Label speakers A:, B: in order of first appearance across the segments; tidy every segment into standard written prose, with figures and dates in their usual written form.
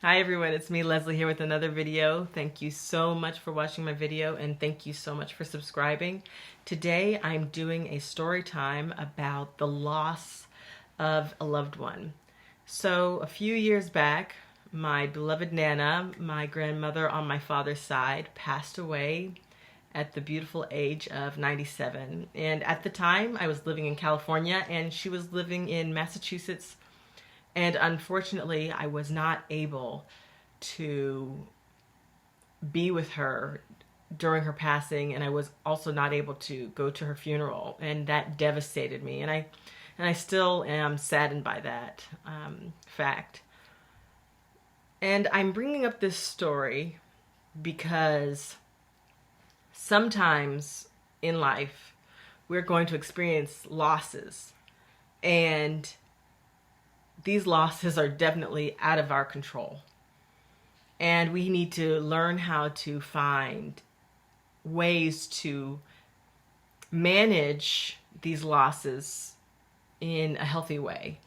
A: Hi everyone, it's me Leslie here with another video. Thank you so much for watching my video and thank you so much for subscribing. Today I'm doing a story time about the loss of a loved one. So a few years back, my beloved Nana, my grandmother on my father's side, passed away at the beautiful age of 97. And at the time I was living in California and she was living in Massachusetts. And unfortunately, I was not able to be with her during her passing, and I was also not able to go to her funeral, and that devastated me. And I still am saddened by that fact. And I'm bringing up this story because sometimes in life we're going to experience losses, and these losses are definitely out of our control. And we need to learn how to find ways to manage these losses in a healthy way.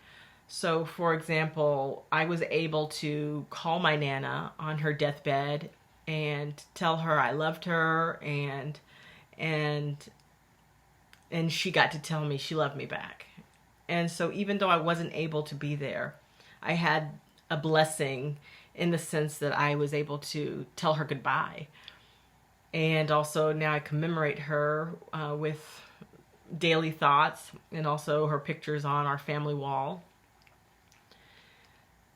A: So, for example, I was able to call my Nana on her deathbed and tell her I loved her, and she got to tell me she loved me back. And so even though I wasn't able to be there, I had a blessing in the sense that I was able to tell her goodbye. And also now I commemorate her with daily thoughts and also her pictures on our family wall.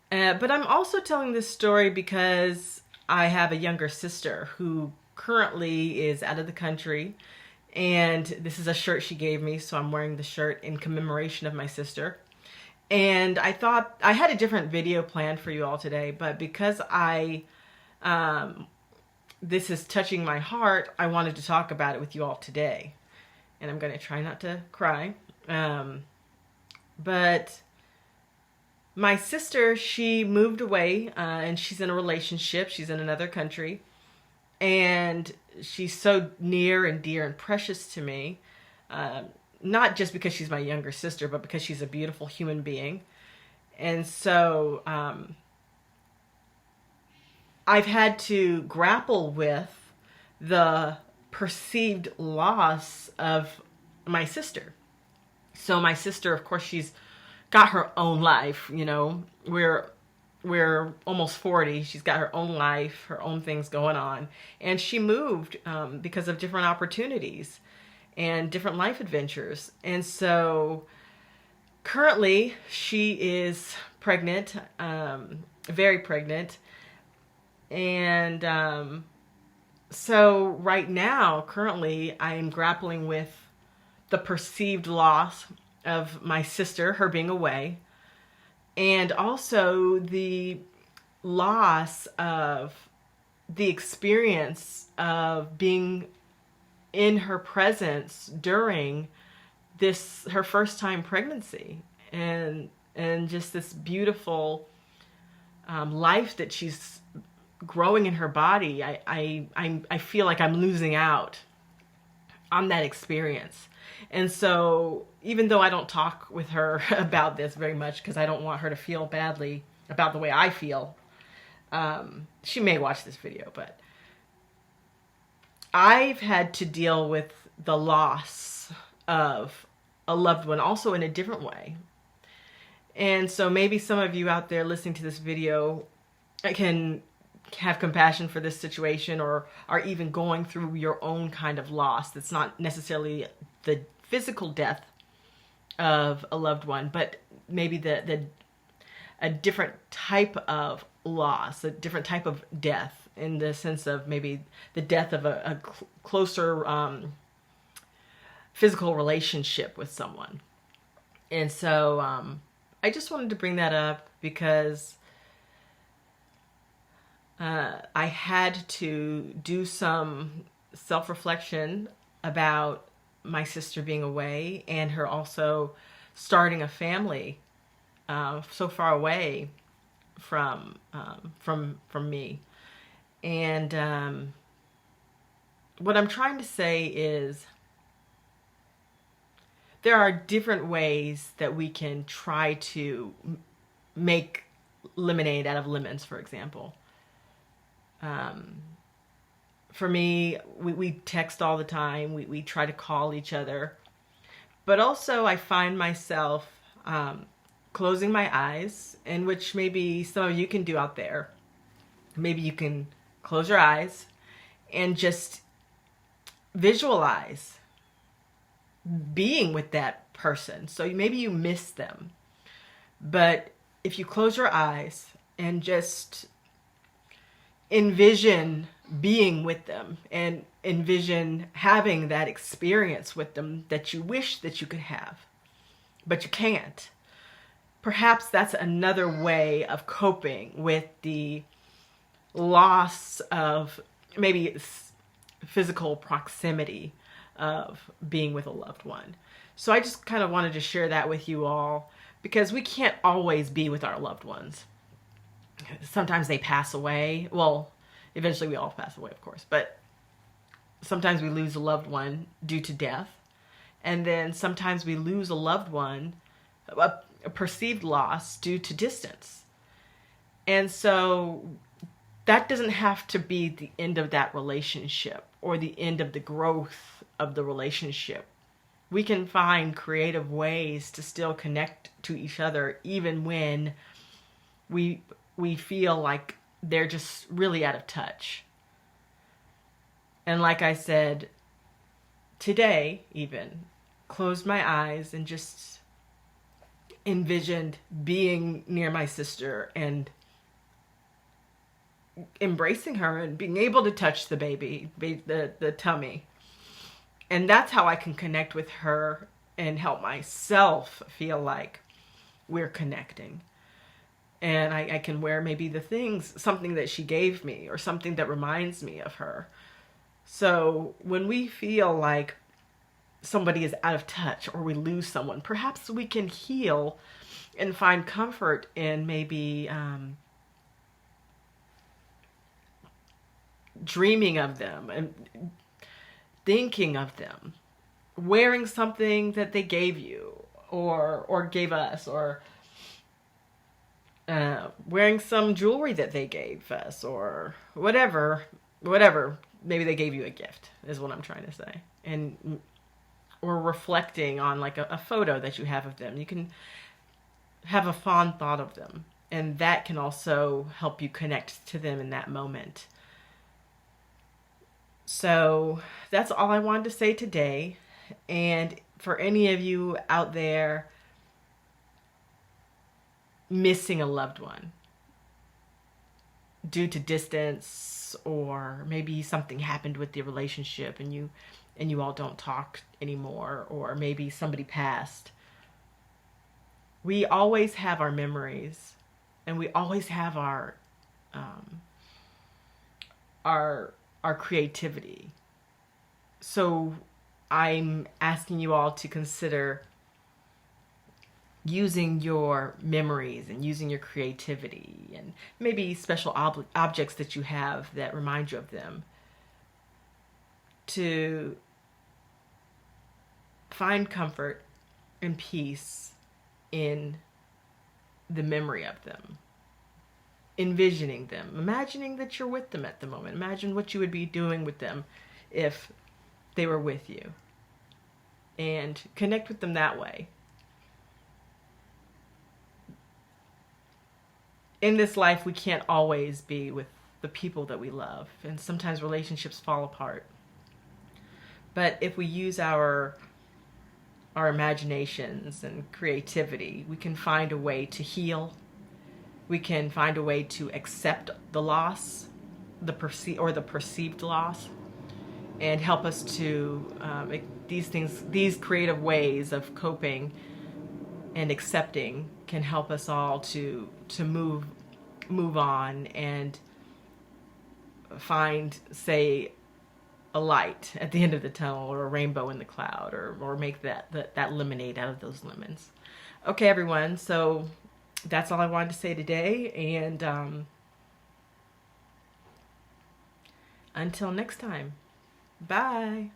A: But I'm also telling this story because I have a younger sister who currently is out of the country. And this is a shirt she gave me, so I'm wearing the shirt in commemoration of my sister. And I thought I had a different video planned for you all today, but because this is touching my heart, I wanted to talk about it with you all today. And I'm going to try not to cry. But my sister, she moved away, and she's in a relationship. She's in another country. And she's so near and dear and precious to me, not just because she's my younger sister, but because she's a beautiful human being. And so I've had to grapple with the perceived loss of my sister. So my sister, of course, she's got her own life. You know, we're almost 40. She's got her own life, her own things going on. And she moved because of different opportunities and different life adventures. And so currently she is pregnant, very pregnant. And so right now, currently, I'm grappling with the perceived loss of my sister, her being away, and also the loss of the experience of being in her presence during her first time pregnancy, and just this beautiful life that she's growing in her body. I feel like I'm losing out on that experience. And so even though I don't talk with her about this very much because I don't want her to feel badly about the way I feel, she may watch this video, but I've had to deal with the loss of a loved one also in a different way. And so maybe some of you out there listening to this video can have compassion for this situation, or are even going through your own kind of loss that's not necessarily the physical death of a loved one, but maybe a different type of loss, a different type of death, in the sense of maybe the death of a closer physical relationship with someone. And so I just wanted to bring that up because I had to do some self-reflection about my sister being away and her also starting a family so far away from me. And what I'm trying to say is there are different ways that we can try to make lemonade out of lemons, for example. For me, we text all the time. We try to call each other. But also I find myself closing my eyes, and which maybe some of you can do out there. Maybe you can close your eyes and just visualize being with that person. So maybe you miss them. But if you close your eyes and just envision being with them and envision having that experience with them that you wish that you could have, but you can't. Perhaps that's another way of coping with the loss of maybe physical proximity of being with a loved one. So I just kind of wanted to share that with you all, because we can't always be with our loved ones. Sometimes they pass away. Well, eventually we all pass away, of course, but sometimes we lose a loved one due to death. And then sometimes we lose a loved one, a perceived loss due to distance. And so that doesn't have to be the end of that relationship or the end of the growth of the relationship. We can find creative ways to still connect to each other even when we feel like they're just really out of touch. And like I said, today even, closed my eyes and just envisioned being near my sister and embracing her and being able to touch the baby, the tummy. And that's how I can connect with her and help myself feel like we're connecting. And I can wear maybe something that she gave me or something that reminds me of her. So when we feel like somebody is out of touch or we lose someone, perhaps we can heal and find comfort in maybe dreaming of them and thinking of them, wearing something that they gave you or gave us, or wearing some jewelry that they gave us, or whatever. Maybe they gave you a gift is what I'm trying to say. And or reflecting on like a photo that you have of them. You can have a fond thought of them, and that can also help you connect to them in that moment. So that's all I wanted to say today. And for any of you out there missing a loved one due to distance, or maybe something happened with the relationship and you all don't talk anymore, or maybe somebody passed, we always have our memories, and we always have our creativity. So I'm asking you all to consider using your memories and using your creativity and maybe special objects that you have that remind you of them to find comfort and peace in the memory of them, envisioning them, imagining that you're with them at the moment. Imagine what you would be doing with them if they were with you, and connect with them that way. In this life, we can't always be with the people that we love, and sometimes relationships fall apart. But if we use our imaginations and creativity, we can find a way to heal. We can find a way to accept the loss, the perceived loss, and help us to these creative ways of coping and accepting can help us all to move on and find, say, a light at the end of the tunnel, or a rainbow in the cloud, or make that lemonade out of those lemons. Okay, everyone, so that's all I wanted to say today, and until next time, bye.